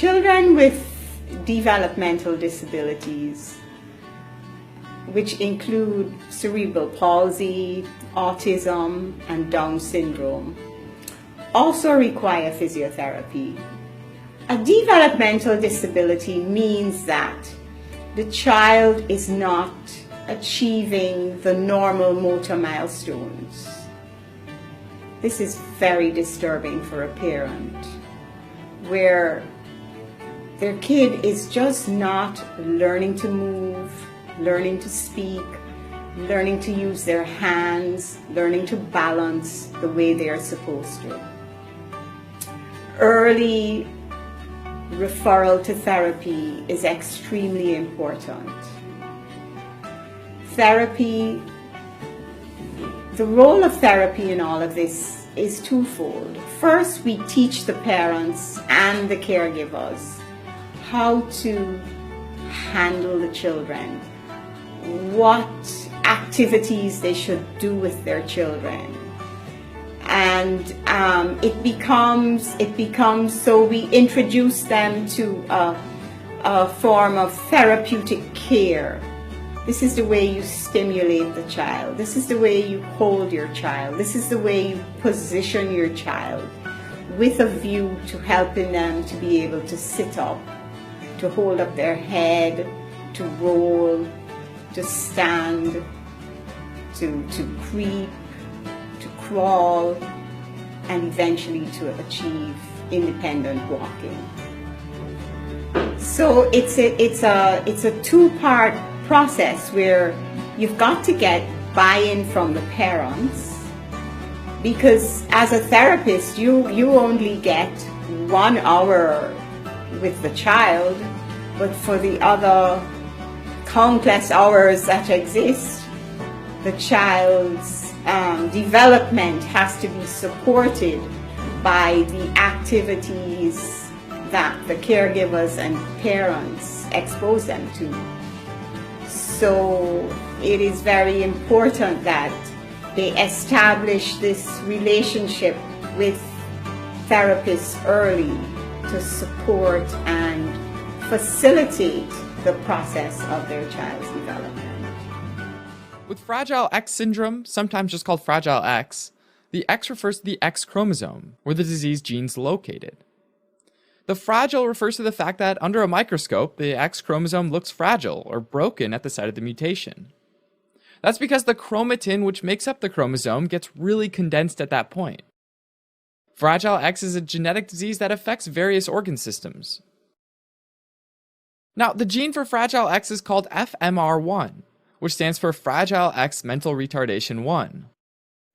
Children with developmental disabilities, which include cerebral palsy, autism, and Down syndrome, also require physiotherapy. A developmental disability means that the child is not achieving the normal motor milestones. This is very disturbing for a parent, where their kid is just not learning to move, learning to speak, learning to use their hands, learning to balance the way they are supposed to. Early referral to therapy is extremely important. Therapy, the role of therapy in all of this is twofold. First, we teach the parents and the caregivers how to handle the children, what activities they should do with their children. And it becomes so we introduce them to a form of therapeutic care. This is the way you stimulate the child. This is the way you hold your child. This is the way you position your child, with a view to helping them to be able to sit up, to hold up their head, to roll, to stand, to creep, to crawl, and eventually to achieve independent walking. So it's a two-part process where you've got to get buy-in from the parents, because as a therapist you only get 1 hour with the child, but for the other countless hours that exist, the child's development has to be supported by the activities that the caregivers and parents expose them to. So it is very important that they establish this relationship with therapists early to support and facilitate the process of their child's development. With Fragile X syndrome, sometimes just called Fragile X, the X refers to the X chromosome, where the disease gene's located. The fragile refers to the fact that under a microscope, the X chromosome looks fragile or broken at the site of the mutation. That's because the chromatin which makes up the chromosome gets really condensed at that point. Fragile X is a genetic disease that affects various organ systems. Now, the gene for Fragile X is called FMR1, which stands for Fragile X Mental Retardation 1.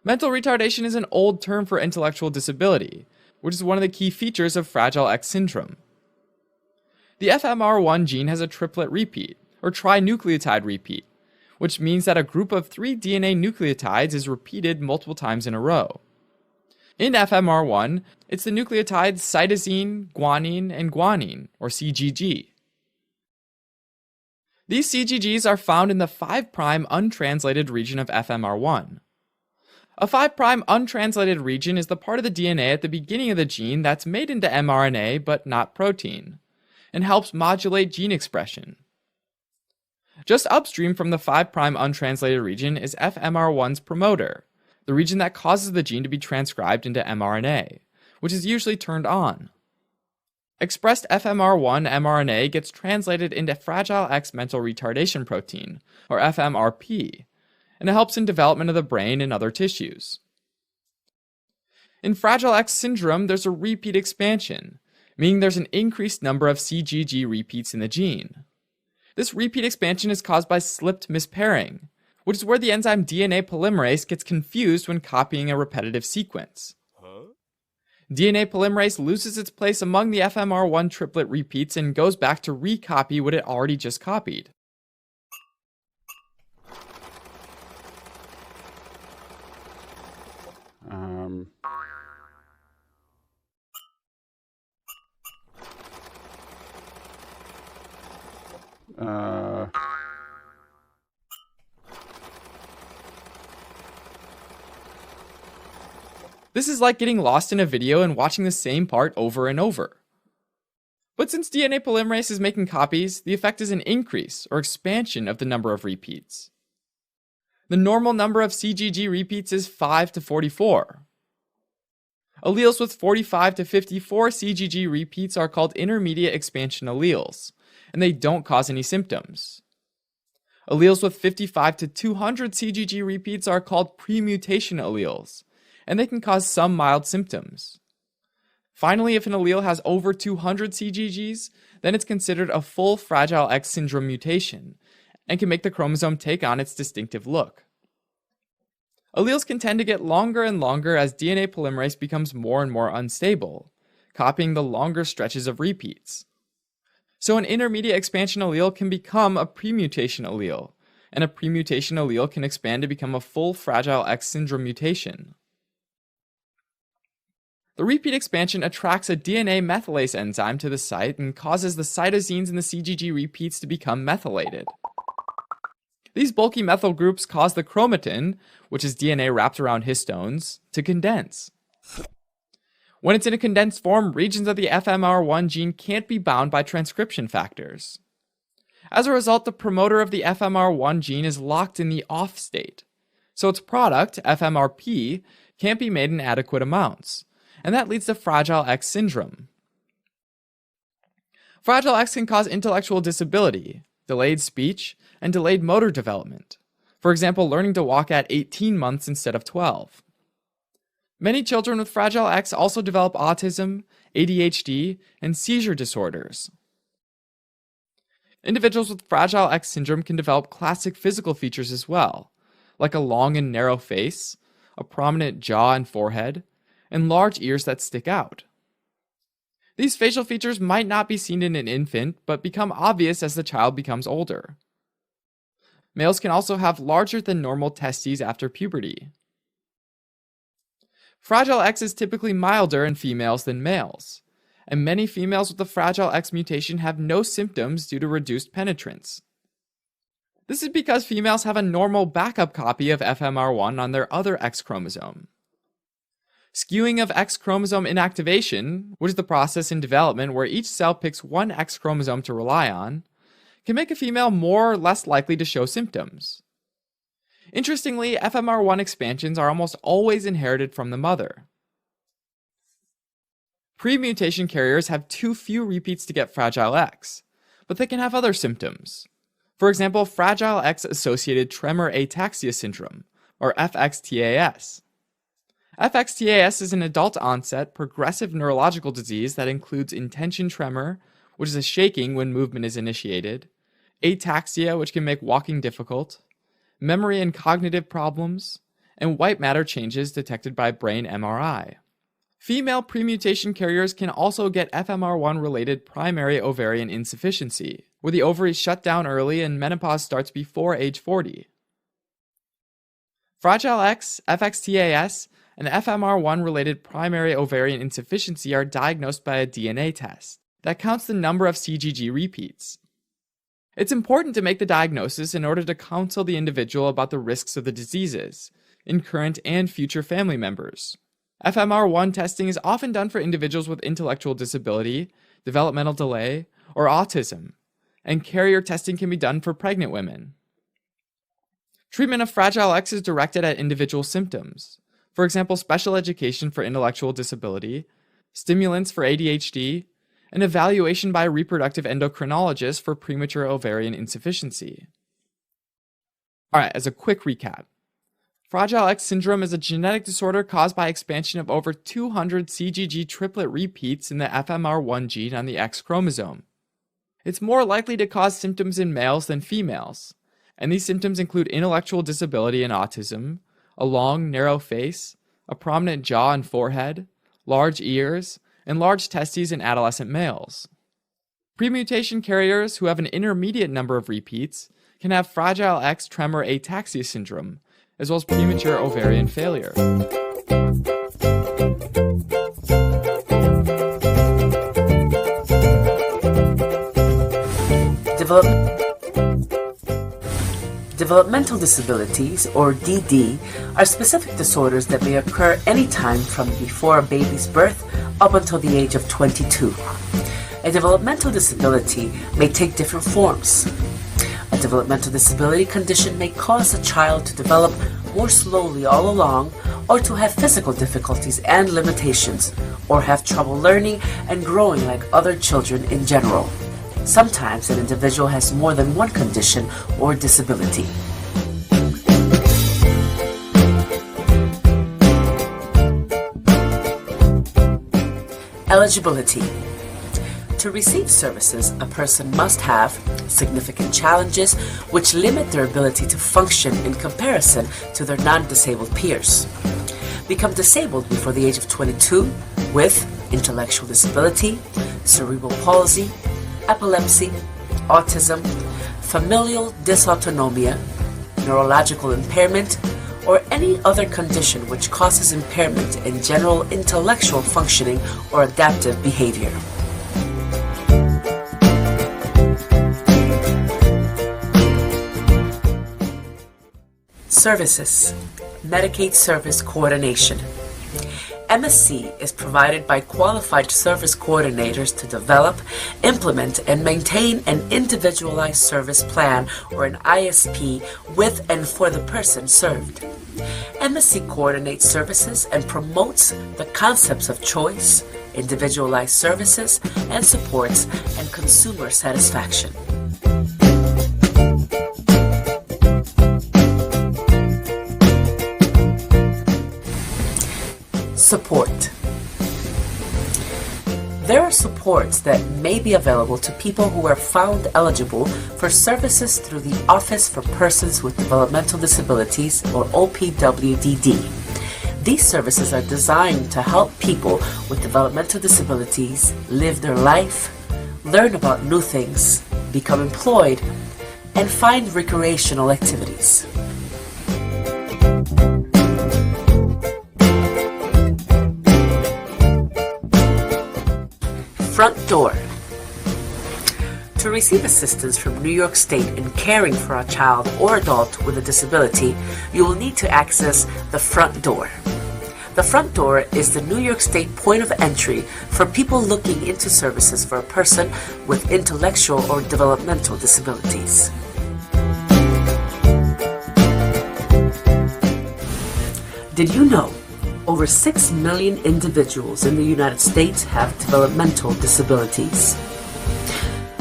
Mental retardation is an old term for intellectual disability, which is one of the key features of Fragile X syndrome. The FMR1 gene has a triplet repeat, or trinucleotide repeat, which means that a group of 3 DNA nucleotides is repeated multiple times in a row. In FMR1, it's the nucleotides cytosine, guanine, and guanine, or CGG. These CGGs are found in the 5' untranslated region of FMR1. A 5' untranslated region is the part of the DNA at the beginning of the gene that's made into mRNA but not protein, and helps modulate gene expression. Just upstream from the 5' untranslated region is FMR1's promoter, the region that causes the gene to be transcribed into mRNA, which is usually turned on. Expressed FMR1 mRNA gets translated into Fragile X mental retardation protein, or FMRP, and it helps in development of the brain and other tissues. In Fragile X syndrome, there's a repeat expansion, meaning there's an increased number of CGG repeats in the gene. This repeat expansion is caused by slipped mispairing, which is where the enzyme DNA polymerase gets confused when copying a repetitive sequence. DNA polymerase loses its place among the FMR1 triplet repeats and goes back to recopy what it already just copied. This is like getting lost in a video and watching the same part over and over. But since DNA polymerase is making copies, the effect is an increase or expansion of the number of repeats. The normal number of CGG repeats is 5 to 44. Alleles with 45 to 54 CGG repeats are called intermediate expansion alleles, and they don't cause any symptoms. Alleles with 55 to 200 CGG repeats are called premutation alleles, and they can cause some mild symptoms. Finally, if an allele has over 200 CGGs, then it's considered a full Fragile X syndrome mutation, and can make the chromosome take on its distinctive look. Alleles can tend to get longer and longer as DNA polymerase becomes more and more unstable, copying the longer stretches of repeats. So an intermediate expansion allele can become a premutation allele, and a premutation allele can expand to become a full Fragile X syndrome mutation. The repeat expansion attracts a DNA methylase enzyme to the site and causes the cytosines in the CGG repeats to become methylated. These bulky methyl groups cause the chromatin, which is DNA wrapped around histones, to condense. When it's in a condensed form, regions of the FMR1 gene can't be bound by transcription factors. As a result, the promoter of the FMR1 gene is locked in the off state, so its product, FMRP, can't be made in adequate amounts, and that leads to Fragile X syndrome. Fragile X can cause intellectual disability, delayed speech, and delayed motor development. For example, learning to walk at 18 months instead of 12. Many children with Fragile X also develop autism, ADHD, and seizure disorders. Individuals with Fragile X syndrome can develop classic physical features as well, like a long and narrow face, a prominent jaw and forehead, and large ears that stick out. These facial features might not be seen in an infant, but become obvious as the child becomes older. Males can also have larger than normal testes after puberty. Fragile X is typically milder in females than males, and many females with the Fragile X mutation have no symptoms due to reduced penetrance. This is because females have a normal backup copy of FMR1 on their other X chromosome. Skewing of X chromosome inactivation, which is the process in development where each cell picks one X chromosome to rely on, can make a female more or less likely to show symptoms. Interestingly, FMR1 expansions are almost always inherited from the mother. Premutation carriers have too few repeats to get Fragile X, but they can have other symptoms. For example, Fragile X-associated tremor ataxia syndrome, or FXTAS. FXTAS is an adult-onset, progressive neurological disease that includes intention tremor, which is a shaking when movement is initiated, ataxia, which can make walking difficult, memory and cognitive problems, and white matter changes detected by brain MRI. Female premutation carriers can also get FMR1-related primary ovarian insufficiency, where the ovaries shut down early and menopause starts before age 40. Fragile X, FXTAS, and FMR1-related primary ovarian insufficiency are diagnosed by a DNA test that counts the number of CGG repeats. It's important to make the diagnosis in order to counsel the individual about the risks of the diseases in current and future family members. FMR1 testing is often done for individuals with intellectual disability, developmental delay, or autism, and carrier testing can be done for pregnant women. Treatment of Fragile X is directed at individual symptoms. For example, special education for intellectual disability, stimulants for ADHD, and evaluation by a reproductive endocrinologist for premature ovarian insufficiency. Alright, as a quick recap. Fragile X syndrome is a genetic disorder caused by expansion of over 200 CGG triplet repeats in the FMR1 gene on the X chromosome. It's more likely to cause symptoms in males than females, and these symptoms include intellectual disability and autism, a long, narrow face, a prominent jaw and forehead, large ears, and large testes in adolescent males. Premutation carriers who have an intermediate number of repeats can have Fragile X tremor ataxia syndrome, as well as premature ovarian failure. Developmental disabilities, or DD, are specific disorders that may occur anytime from before a baby's birth up until the age of 22. A developmental disability may take different forms. A developmental disability condition may cause a child to develop more slowly all along, or to have physical difficulties and limitations, or have trouble learning and growing like other children in general. Sometimes an individual has more than one condition or disability. Eligibility. To receive services, a person must have significant challenges which limit their ability to function in comparison to their non-disabled peers. Become disabled before the age of 22 with intellectual disability, cerebral palsy, epilepsy, autism, familial dysautonomia, neurological impairment, or any other condition which causes impairment in general intellectual functioning or adaptive behavior. Services. Medicaid Service Coordination. MSC is provided by qualified service coordinators to develop, implement, and maintain an individualized service plan or an ISP with and for the person served. MSC coordinates services and promotes the concepts of choice, individualized services, and supports and consumer satisfaction. Support. There are supports that may be available to people who are found eligible for services through the Office for Persons with Developmental Disabilities, or OPWDD. These services are designed to help people with developmental disabilities live their life, learn about new things, become employed, and find recreational activities. Front door. To receive assistance from New York State in caring for a child or adult with a disability, you will need to access the front door. The front door is the New York State point of entry for people looking into services for a person with intellectual or developmental disabilities. Did you know over 6 million individuals in the United States have developmental disabilities?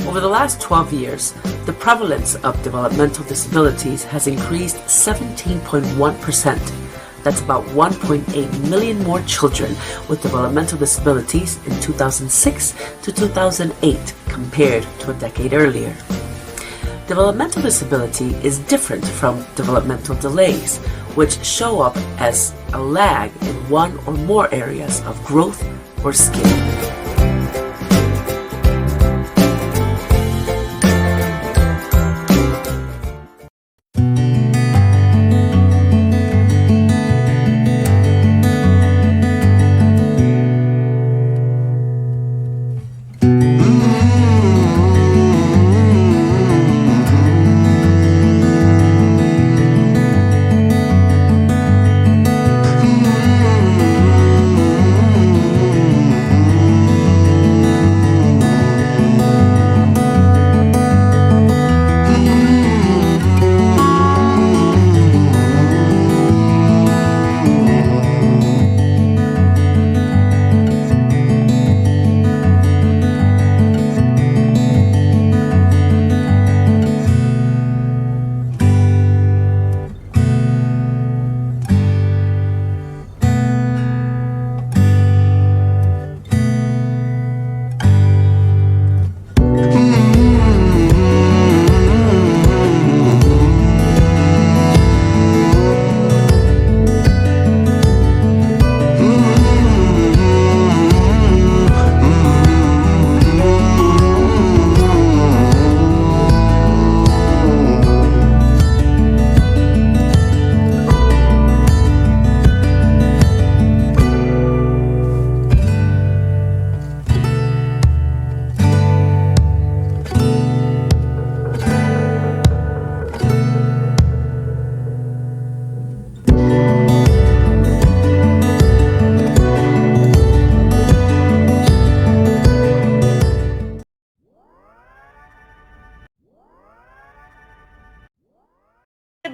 Over the last 12 years, the prevalence of developmental disabilities has increased 17.1%. That's about 1.8 million more children with developmental disabilities in 2006 to 2008 compared to a decade earlier. Developmental disability is different from developmental delays, which show up as a lag in one or more areas of growth or skill.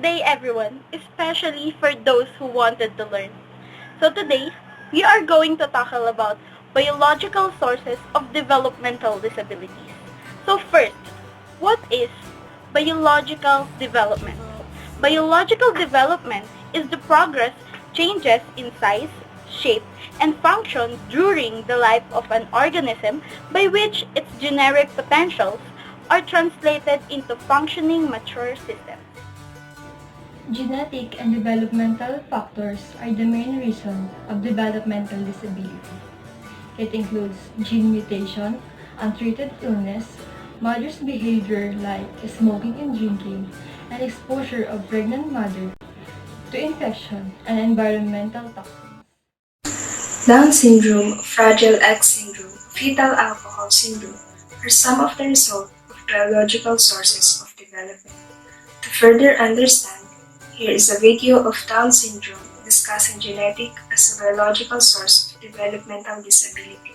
Good day, everyone, especially for those who wanted to learn. So today, we are going to tackle about biological sources of developmental disabilities. So first, what is biological development? Biological development is the progress, changes in size, shape, and function during the life of an organism by which its generic potentials are translated into functioning mature systems. Genetic and developmental factors are the main reason of developmental disability. It includes gene mutation, untreated illness, mother's behavior like smoking and drinking, and exposure of pregnant mother to infection and environmental toxins. Down syndrome, Fragile X syndrome, fetal alcohol syndrome are some of the results of biological sources of development. To further understand, here is a video of Down syndrome discussing genetic as a biological source of developmental disability.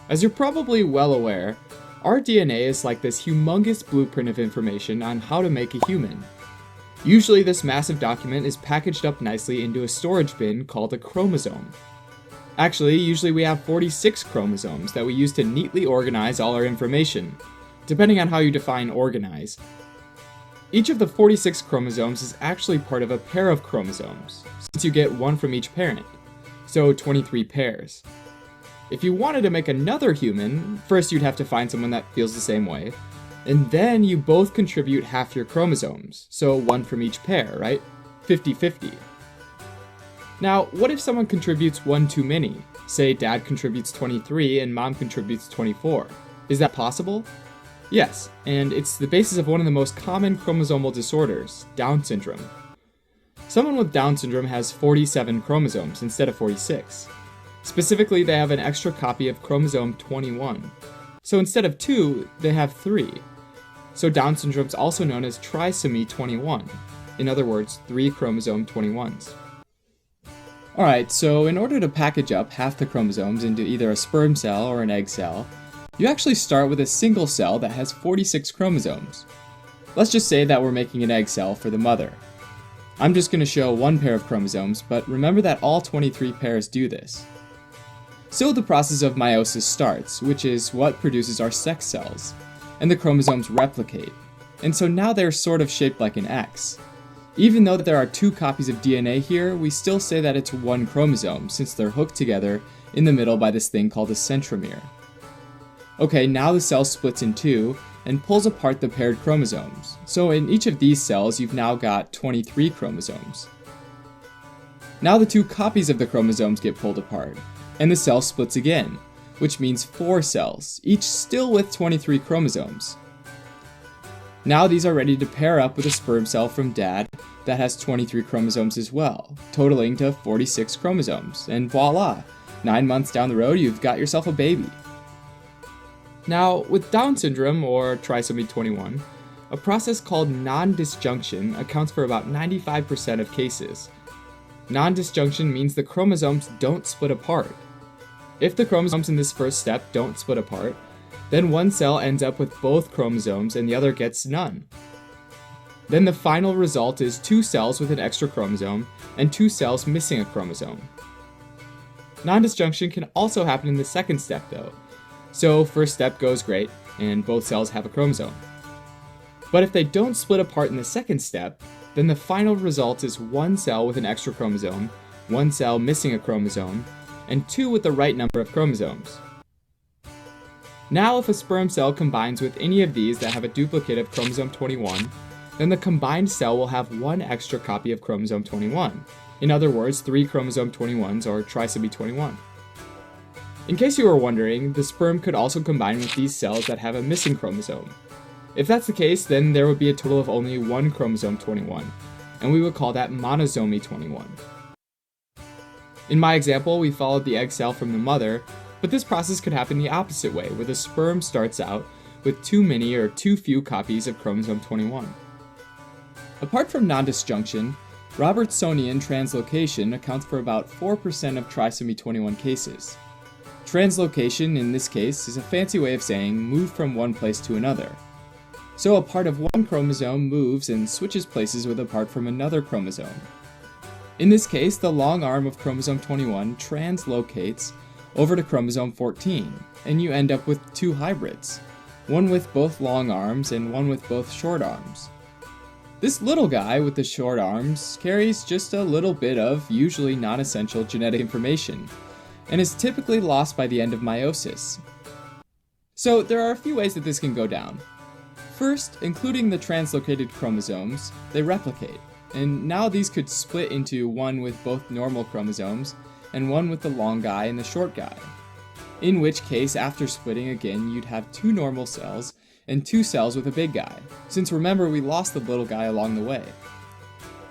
As you're probably well aware, our DNA is like this humongous blueprint of information on how to make a human. Usually this massive document is packaged up nicely into a storage bin called a chromosome. Actually, usually we have 46 chromosomes that we use to neatly organize all our information, depending on how you define organize. Each of the 46 chromosomes is actually part of a pair of chromosomes, since you get one from each parent, so 23 pairs. If you wanted to make another human, first you'd have to find someone that feels the same way, and then you both contribute half your chromosomes, so one from each pair, right? 50-50. Now, what if someone contributes one too many? Say dad contributes 23 and mom contributes 24. Is that possible? Yes, and it's the basis of one of the most common chromosomal disorders, Down syndrome. Someone with Down syndrome has 47 chromosomes instead of 46. Specifically, they have an extra copy of chromosome 21. So instead of 2, they have 3. So Down syndrome is also known as trisomy 21. In other words, 3 chromosome 21s. Alright, so in order to package up half the chromosomes into either a sperm cell or an egg cell, you actually start with a single cell that has 46 chromosomes. Let's just say that we're making an egg cell for the mother. I'm just going to show one pair of chromosomes, but remember that all 23 pairs do this. So the process of meiosis starts, which is what produces our sex cells, and the chromosomes replicate, and so now they're sort of shaped like an X. Even though there are 2 copies of DNA here, we still say that it's one chromosome, since they're hooked together in the middle by this thing called a centromere. Okay, now the cell splits in 2 and pulls apart the paired chromosomes. So in each of these cells, you've now got 23 chromosomes. Now the 2 copies of the chromosomes get pulled apart, and the cell splits again, which means 4 cells, each still with 23 chromosomes. Now these are ready to pair up with a sperm cell from dad that has 23 chromosomes as well, totaling to 46 chromosomes, and voila! 9 months down the road, you've got yourself a baby. Now, with Down syndrome, or trisomy 21, a process called non-disjunction accounts for about 95% of cases. Non-disjunction means the chromosomes don't split apart. If the chromosomes in this first step don't split apart, then one cell ends up with both chromosomes and the other gets none. Then the final result is 2 cells with an extra chromosome and 2 cells missing a chromosome. Non-disjunction can also happen in the second step though. So first step goes great, and both cells have a chromosome. But if they don't split apart in the second step, then the final result is 1 cell with an extra chromosome, 1 cell missing a chromosome, and 2 with the right number of chromosomes. Now if a sperm cell combines with any of these that have a duplicate of chromosome 21, then the combined cell will have 1 extra copy of chromosome 21. In other words, 3 chromosome 21s, or trisomy 21. In case you were wondering, the sperm could also combine with these cells that have a missing chromosome. If that's the case, then there would be a total of only 1 chromosome 21, and we would call that monosomy 21. In my example, we followed the egg cell from the mother, but this process could happen the opposite way, where the sperm starts out with too many or too few copies of chromosome 21. Apart from non-disjunction, Robertsonian translocation accounts for about 4% of trisomy 21 cases. Translocation, in this case, is a fancy way of saying move from one place to another. So a part of one chromosome moves and switches places with a part from another chromosome. In this case, the long arm of chromosome 21 translocates over to chromosome 14, and you end up with two hybrids, one with both long arms and one with both short arms. This little guy with the short arms carries just a little bit of usually non-essential genetic information, and is typically lost by the end of meiosis. So there are a few ways that this can go down. First, including the translocated chromosomes, they replicate, and now these could split into one with both normal chromosomes and one with the long guy and the short guy. In which case, after splitting again, you'd have two normal cells and two cells with a big guy, since remember we lost the little guy along the way.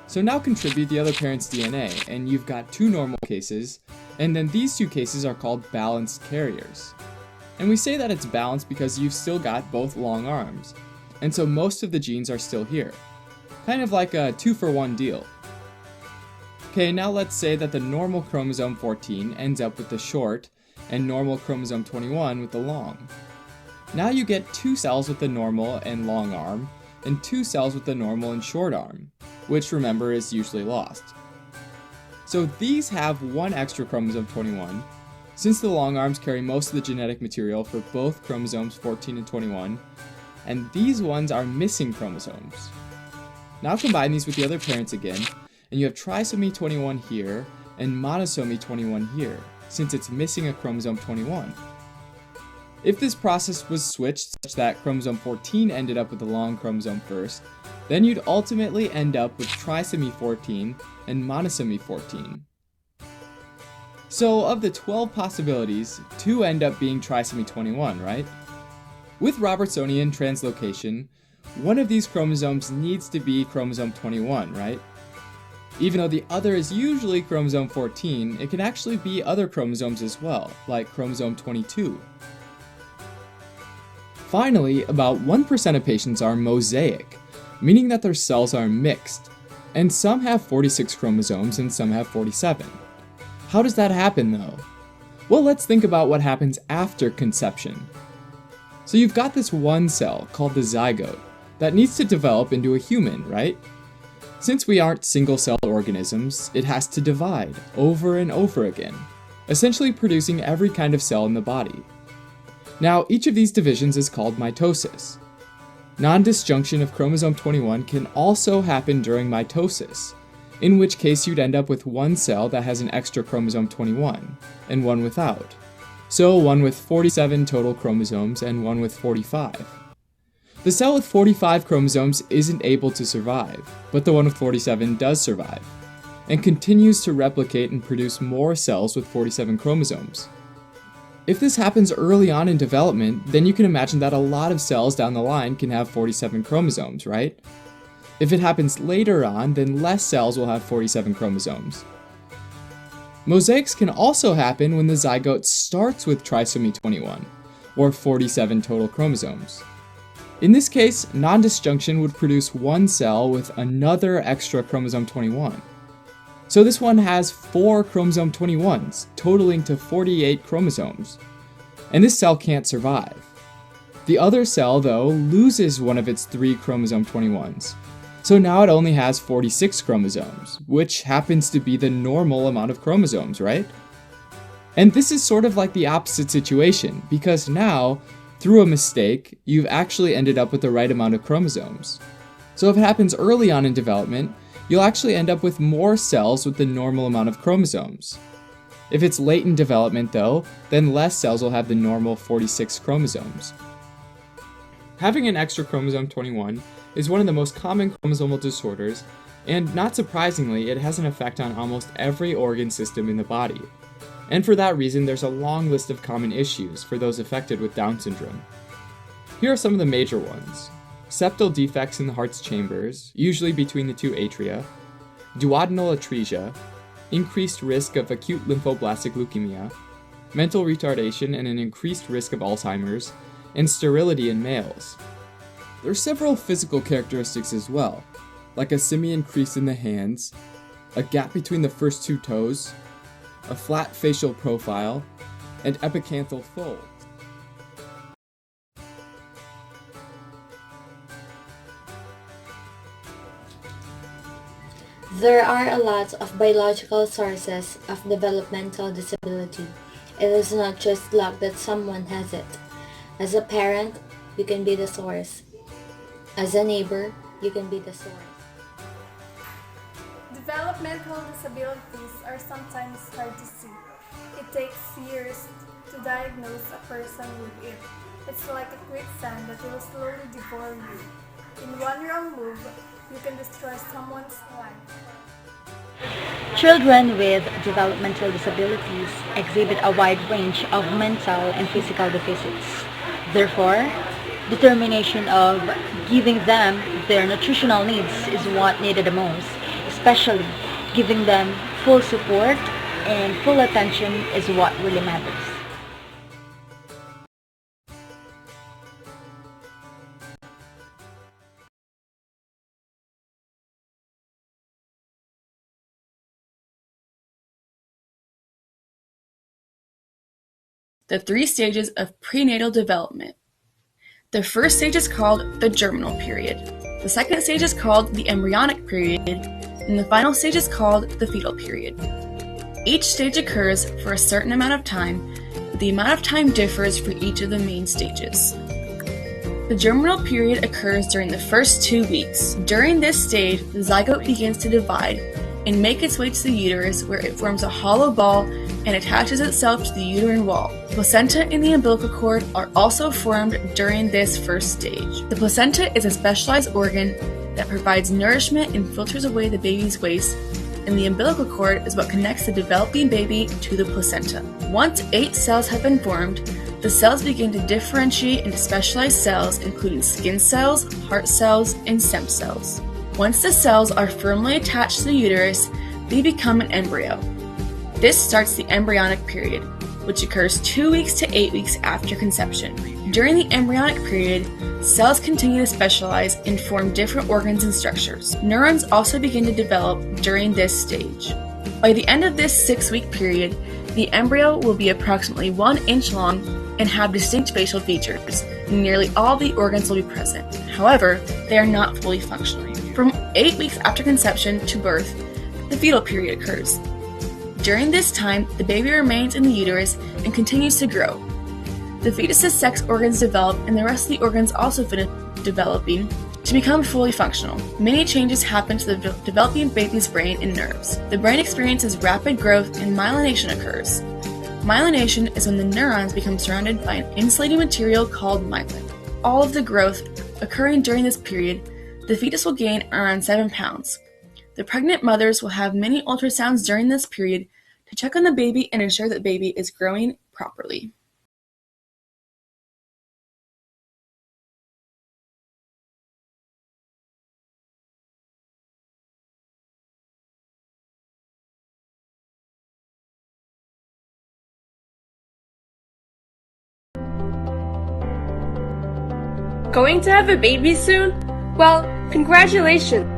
So now contribute the other parent's DNA, and you've got two normal cases, and then these two cases are called balanced carriers. And we say that it's balanced because you've still got both long arms, and so most of the genes are still here. Kind of like a 2-for-1 deal. Okay, now let's say that the normal chromosome 14 ends up with the short, and normal chromosome 21 with the long. Now you get two cells with the normal and long arm, and two cells with the normal and short arm, which remember is usually lost. So these have one extra chromosome 21, since the long arms carry most of the genetic material for both chromosomes 14 and 21, and these ones are missing chromosomes. Now combine these with the other parents again, and you have trisomy 21 here and monosomy 21 here, since it's missing a chromosome 21. If this process was switched such that chromosome 14 ended up with the long chromosome first, then you'd ultimately end up with trisomy 14 and monosomy 14. So of the 12 possibilities, 2 end up being trisomy 21, right? With Robertsonian translocation, one of these chromosomes needs to be chromosome 21, right? Even though the other is usually chromosome 14, it can actually be other chromosomes as well, like chromosome 22. Finally, about 1% of patients are mosaic, meaning that their cells are mixed, and some have 46 chromosomes and some have 47. How does that happen though? Well, let's think about what happens after conception. So you've got this one cell, called the zygote, that needs to develop into a human, right? Since we aren't single-celled organisms, it has to divide over and over again, essentially producing every kind of cell in the body. Now, each of these divisions is called mitosis. Non-disjunction of chromosome 21 can also happen during mitosis, in which case you'd end up with one cell that has an extra chromosome 21, and one without. So one with 47 total chromosomes and one with 45. The cell with 45 chromosomes isn't able to survive, but the one with 47 does survive, and continues to replicate and produce more cells with 47 chromosomes. If this happens early on in development, then you can imagine that a lot of cells down the line can have 47 chromosomes, right? If it happens later on, then less cells will have 47 chromosomes. Mosaics can also happen when the zygote starts with trisomy 21, or 47 total chromosomes. In this case, non-disjunction would produce one cell with another extra chromosome 21. So this one has 4 chromosome 21s, totaling to 48 chromosomes. And this cell can't survive. The other cell, though, loses one of its 3 chromosome 21s. So now it only has 46 chromosomes, which happens to be the normal amount of chromosomes, right? And this is sort of like the opposite situation, because now, through a mistake, you've actually ended up with the right amount of chromosomes. So if it happens early on in development, you'll actually end up with more cells with the normal amount of chromosomes. If it's late in development though, then less cells will have the normal 46 chromosomes. Having an extra chromosome 21 is one of the most common chromosomal disorders, and not surprisingly, it has an effect on almost every organ system in the body. And for that reason, there's a long list of common issues for those affected with Down syndrome. Here are some of the major ones. Septal defects in the heart's chambers, usually between the 2 atria, duodenal atresia, increased risk of acute lymphoblastic leukemia, mental retardation and an increased risk of Alzheimer's, and sterility in males. There are several physical characteristics as well, like a simian crease in the hands, a gap between the first 2 toes, a flat facial profile, and epicanthal folds. There are a lot of biological sources of developmental disability. It is not just luck that someone has it. As a parent, you can be the source. As a neighbor, you can be the source. Developmental disabilities are sometimes hard to see. It takes years to diagnose a person with it. It's like a quicksand that will slowly devour you. In one wrong move, you can destroy someone's life. Children with developmental disabilities exhibit a wide range of mental and physical deficits. Therefore, determination of giving them their nutritional needs is what needed the most, especially giving them full support and full attention is what really matters. The 3 stages of prenatal development. The first stage is called the germinal period. The second stage is called the embryonic period, and the final stage is called the fetal period. Each stage occurs for a certain amount of time, but the amount of time differs for each of the main stages. The germinal period occurs during the first 2 weeks. During this stage, the zygote begins to divide and make its way to the uterus, where it forms a hollow ball and attaches itself to the uterine wall. The placenta and the umbilical cord are also formed during this first stage. The placenta is a specialized organ that provides nourishment and filters away the baby's waste, and the umbilical cord is what connects the developing baby to the placenta. Once 8 cells have been formed, the cells begin to differentiate into specialized cells, including skin cells, heart cells, and stem cells. Once the cells are firmly attached to the uterus, they become an embryo. This starts the embryonic period, which occurs 2 weeks to 8 weeks after conception. During the embryonic period, cells continue to specialize and form different organs and structures. Neurons also begin to develop during this stage. By the end of this 6-week period, the embryo will be approximately 1 inch long and have distinct facial features, and nearly all the organs will be present. However, they are not fully functional. From 8 weeks after conception to birth, the fetal period occurs. During this time, the baby remains in the uterus and continues to grow. The fetus's sex organs develop, and the rest of the organs also finish developing to become fully functional. Many changes happen to the developing baby's brain and nerves. The brain experiences rapid growth and myelination occurs. Myelination is when the neurons become surrounded by an insulating material called myelin. All of the growth occurring during this period, the fetus will gain around 7 pounds. The pregnant mothers will have many ultrasounds during this period to check on the baby and ensure that the baby is growing properly. Going to have a baby soon? Well, congratulations!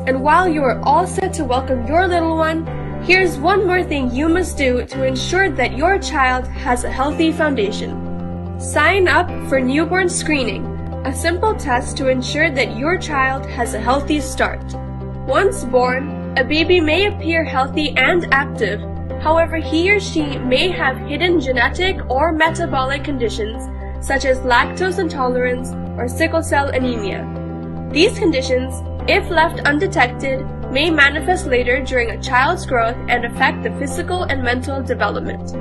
And while you are all set to welcome your little one, here's one more thing you must do to ensure that your child has a healthy foundation. Sign up for newborn screening, a simple test to ensure that your child has a healthy start. Once born, a baby may appear healthy and active. However, he or she may have hidden genetic or metabolic conditions such as lactose intolerance or sickle cell anemia. These conditions, if left undetected, may manifest later during a child's growth and affect the physical and mental development.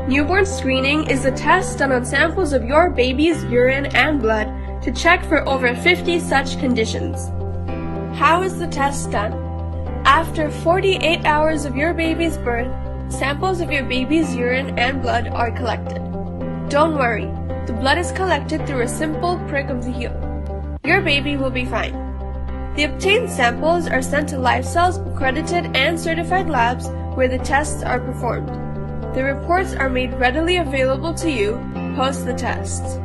Newborn screening is a test done on samples of your baby's urine and blood to check for over 50 such conditions. How is the test done? After 48 hours of your baby's birth, samples of your baby's urine and blood are collected. Don't worry, the blood is collected through a simple prick of the heel. Your baby will be fine. The obtained samples are sent to LifeCell's accredited and certified labs where the tests are performed. The reports are made readily available to you post the tests.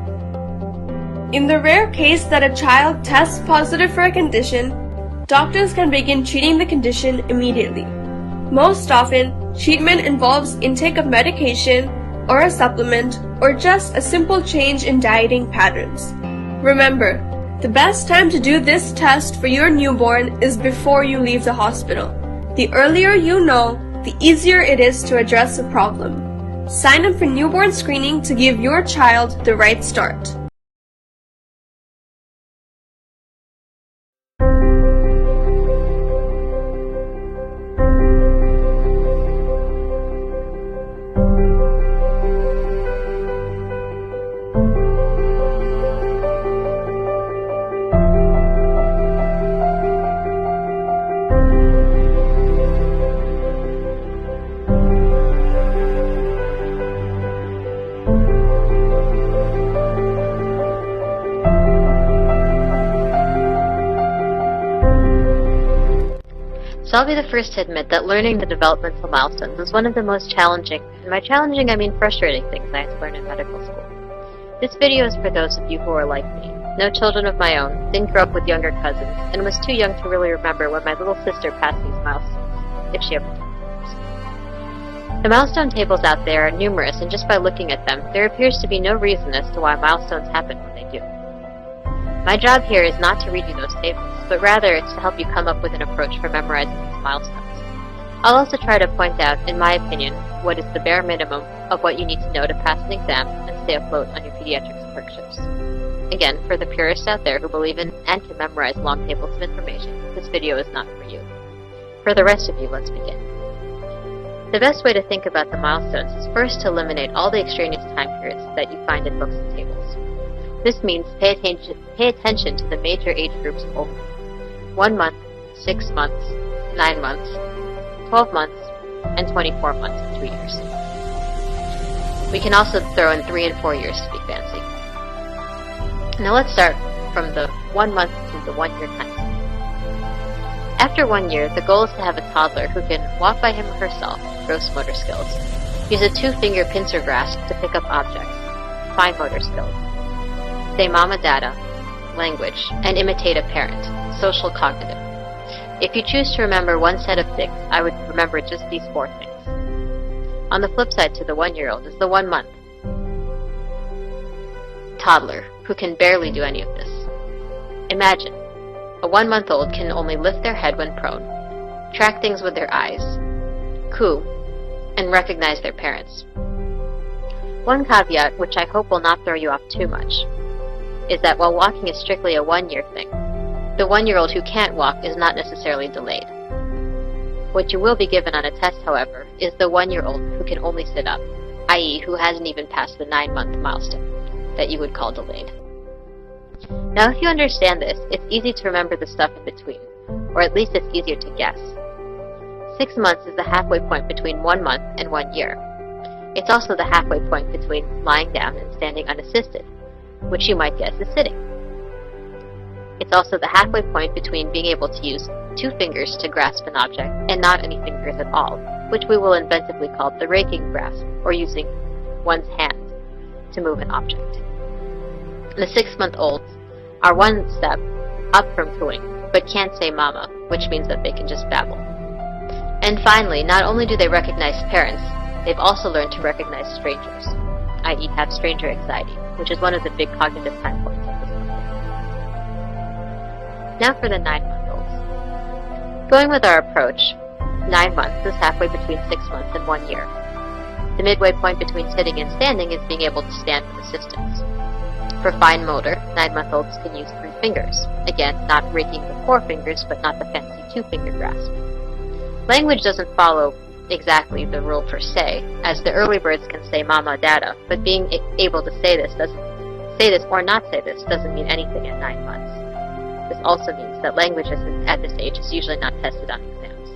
In the rare case that a child tests positive for a condition, doctors can begin treating the condition immediately. Most often, Treatment involves intake of medication or a supplement or just a simple change in dieting patterns. Remember, the best time to do this test for your newborn is before you leave the hospital. The earlier you know, the easier it is to address the problem. Sign up for newborn screening to give your child the right start. So I'll be the first to admit that learning the developmental milestones is one of the most challenging, and by challenging I mean frustrating things I had to learn in medical school. This video is for those of you who are like me, no children of my own, didn't grow up with younger cousins, and was too young to really remember when my little sister passed these milestones, if she ever did. The milestone tables out there are numerous, and just by looking at them, there appears to be no reason as to why milestones happen when they do. My job here is not to read you those tables, but rather it's to help you come up with an approach for memorizing these milestones. I'll also try to point out, in my opinion, what is the bare minimum of what you need to know to pass an exam and stay afloat on your pediatrics clerkships. Again, for the purists out there who believe in and can memorize long tables of information, this video is not for you. For the rest of you, let's begin. The best way to think about the milestones is first to eliminate all the extraneous time periods that you find in books and tables. This means pay attention to the major age groups only. 1 month, 6 months, 9 months, 12 months, and 24 months and 2 years. We can also throw in 3 and 4 years to be fancy. Now let's start from the 1 month to the 1 year time. After 1 year, the goal is to have a toddler who can walk by him or herself, gross motor skills, use a 2-finger pincer grasp to pick up objects, fine motor skills, say mama dada, language, and imitate a parent, social cognitive. If you choose to remember one set of things, I would remember just these 4 things. On the flip side to the 1-year-old is the 1 month toddler who can barely do any of this. Imagine, a 1-month-old can only lift their head when prone, track things with their eyes, coo, and recognize their parents. One caveat, which I hope will not throw you off too much, is that while walking is strictly a 1-year thing, the 1-year-old who can't walk is not necessarily delayed. What you will be given on a test, however, is the 1-year-old who can only sit up, i.e. who hasn't even passed the 9-month milestone, that you would call delayed. Now if you understand this, it's easy to remember the stuff in between, or at least it's easier to guess. 6 months is the halfway point between 1 month and 1 year. It's also the halfway point between lying down and standing unassisted, which you might guess is sitting. It's also the halfway point between being able to use 2 fingers to grasp an object and not any fingers at all, which we will inventively call the raking grasp, or using one's hand to move an object. The 6-month-olds are 1 step up from cooing, but can't say mama, which means that they can just babble. And finally, not only do they recognize parents, they've also learned to recognize strangers, i.e. have stranger anxiety, which is one of the big cognitive time points of this book. Now for the 9-month-olds. Going with our approach, 9 months is halfway between 6 months and 1 year. The midway point between sitting and standing is being able to stand with assistance. For fine motor, 9-month-olds can use 3 fingers. Again, not raking the 4 fingers, but not the fancy 2-finger grasp. Language doesn't follow exactly the rule per se, as the early birds can say mama dada, but being able to say this or not say this doesn't mean anything at 9 months. This also means that language at this age is usually not tested on exams.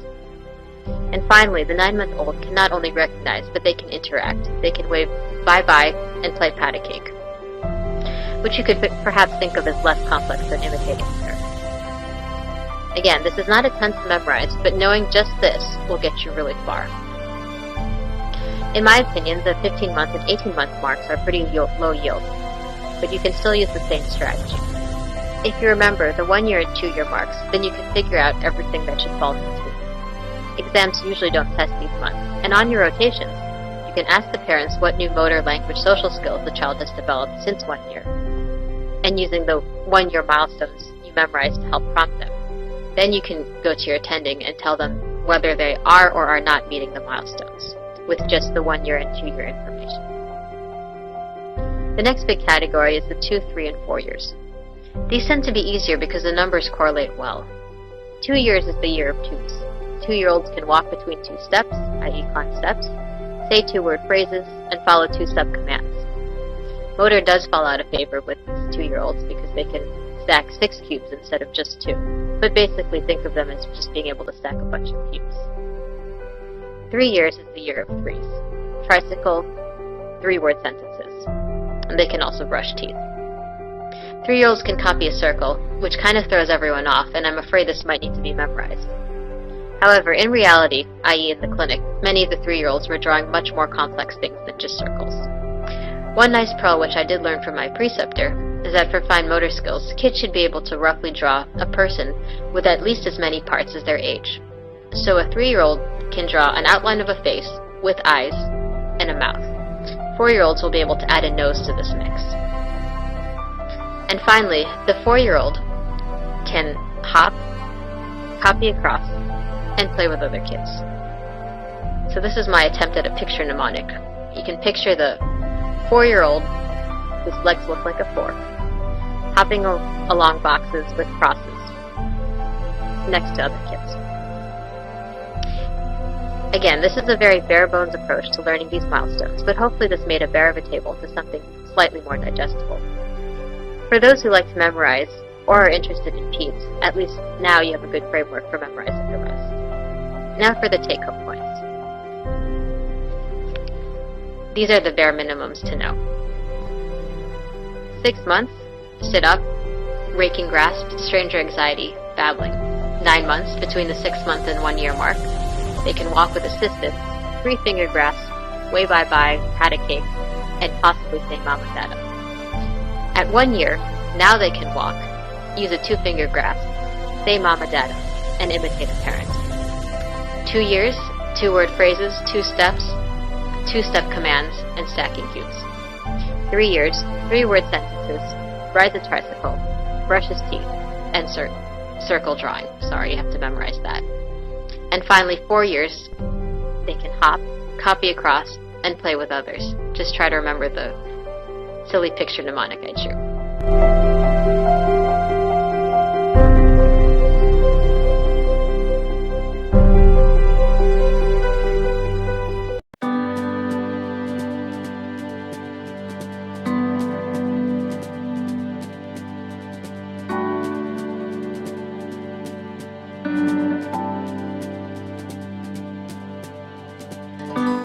And finally, the 9-month-old can not only recognize, but they can interact. They can wave bye-bye and play patty cake, which you could perhaps think of as less complex than imitating a parrot. Again, this is not a ton to memorize, but knowing just this will get you really far. In my opinion, the 15-month and 18-month marks are pretty low yield, but you can still use the same strategy. If you remember the 1 year and 2 year marks, then you can figure out everything that should fall in between. Exams usually don't test these months, and on your rotations, you can ask the parents what new motor, language, social skills the child has developed since 1 year, and using the 1-year milestones you memorized to help prompt them. Then you can go to your attending and tell them whether they are or are not meeting the milestones, with just the 1-year and 2-year information. The next big category is the 2, 3, and 4 years. These tend to be easier because the numbers correlate well. 2 years is the year of 2s. 2-year-olds can walk between 2 steps, i.e. climb steps, say 2-word phrases, and follow 2-step commands. Motor does fall out of favor with 2-year-olds because they can stack 6 cubes instead of just 2, but basically think of them as just being able to stack a bunch of cubes. 3 years is the year of 3s. Tricycle, 3-word sentences, and they can also brush teeth. 3-year-olds can copy a circle, which kind of throws everyone off, and I'm afraid this might need to be memorized. However, in reality, i.e. in the clinic, many of the 3-year-olds were drawing much more complex things than just circles. One nice pearl which I did learn from my preceptor is that for fine motor skills, kids should be able to roughly draw a person with at least as many parts as their age. So a 3-year-old can draw an outline of a face with eyes and a mouth. 4-year-olds will be able to add a nose to this mix. And finally, the 4-year-old can hop, copy across, and play with other kids. So this is my attempt at a picture mnemonic. You can picture the 4-year-old, whose legs look like a fork, hopping along boxes with crosses next to other kids. Again, this is a very bare-bones approach to learning these milestones, but hopefully this made a bear of a table to something slightly more digestible. For those who like to memorize or are interested in PEDS, at least now you have a good framework for memorizing the rest. Now for the take-home points. These are the bare minimums to know. 6 months, sit up, raking grasp, stranger anxiety, babbling. 9 months, between the 6-month and 1-year mark, they can walk with assistance, 3-finger grasp, way bye-bye, had a cake, and possibly say mama dada. At 1 year, now they can walk, use a 2-finger grasp, say mama dada, and imitate a parent. 2 years, 2-word phrases, 2 steps, 2-step commands, and stacking cubes. 3 years, 3-word sentences, rides a tricycle, brushes teeth, and circle drawing. Sorry, you have to memorize that. And finally, 4 years, they can hop, copy across, and play with others. Just try to remember the silly picture mnemonic I drew.